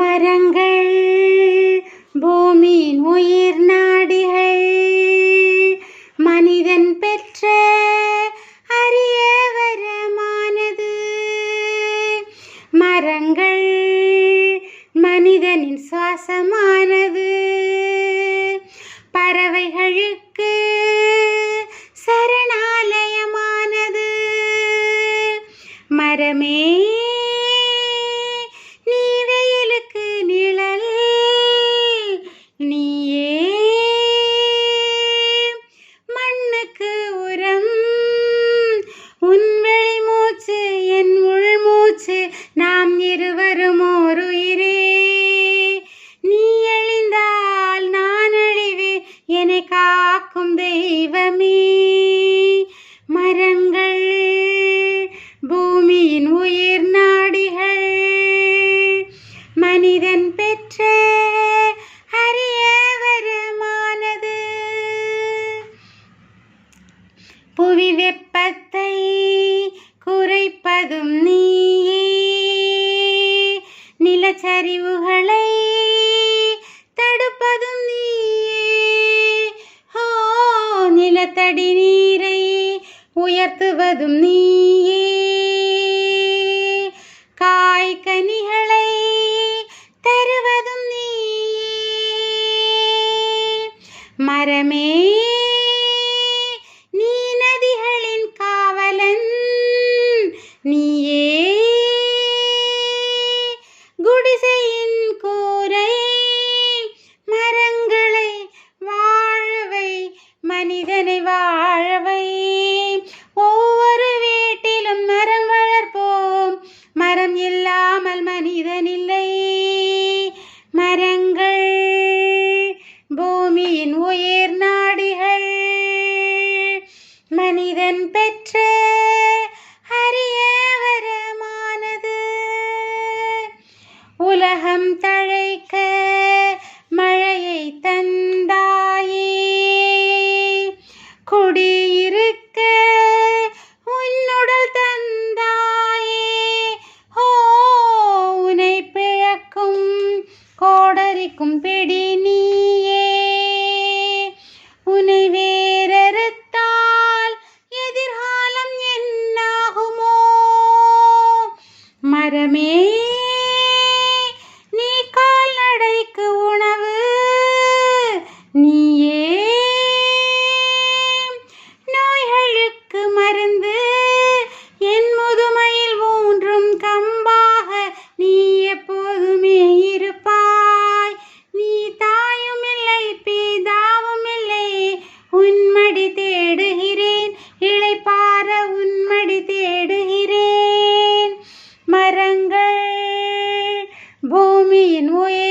மரங்கள் பூமியின் உயிர் நாடிகள், மனிதன் பெற்ற அரிய வரமானது. மரங்கள் மனிதனின் சுவாசமானது. பறவைகளுக்கு சரணாலயமானது. மரமே நீ வெயிலுக்கு நிழல், நீயே மண்ணுக்கு உரம். உன் வெளி மூச்சு என் உள் மூச்சு, நாம் இருவரும் ஓர் உயிரே. நீ அழிந்தால் நான் அழிவேன், என்னை காக்கும் தெய்வமே. மரங்கள் பூமியின் உயிர் நாடிகள், மனிதன் பெற்ற அரிய வரமானது. புவி வெப்பத்தை குறைப்பதும் நீயே, நிலச்சரிவுகளை தடுப்பதும் நீயே. நிலத்தடி நீரை உயர்த்துவதும் நீயே. காய்கனிகளை தருவதும் நீயே. மரமே நீ நதிகளின் காவலன், நீயே குடிசையின் கூரை. மரங்களை வாழவை, மனிதனை வாழவை. ஒவ்வொரு வீட்டிலும் மரம் வளர்ப்போம், மரம் இல்லாமல் மனிதன் இல்லை. மரங்கள் பூமியின் உயிர் நாடிகள், மனிதன் பெற்ற அரிய வரமானது. உலகம் தழைக்க மழையை தந்தாயே, குடியிருக்க உன்னுடல் தந்தாயே. உனை பிழக்கும் கோடரிக்கும் பிடி நீயே. உனை வேறறுத்தால் எதிர்காலம் என்னாகுமோ? மரமே நீ கால்நடைக்கு உணவு, நீயே நோய்களுக்கு மருந்து. என் முதுமையில் ஊன்றும் கம்பாக நீ எப்போதுமே இருப்பாய். நீ தாயும் இல்லை பிதாவும் இல்லை, உன்மடி தேடுகிறேன், இளைப்பாற உன்மடி தேடுகிறேன். மரங்கள் பூமியின் உயிர்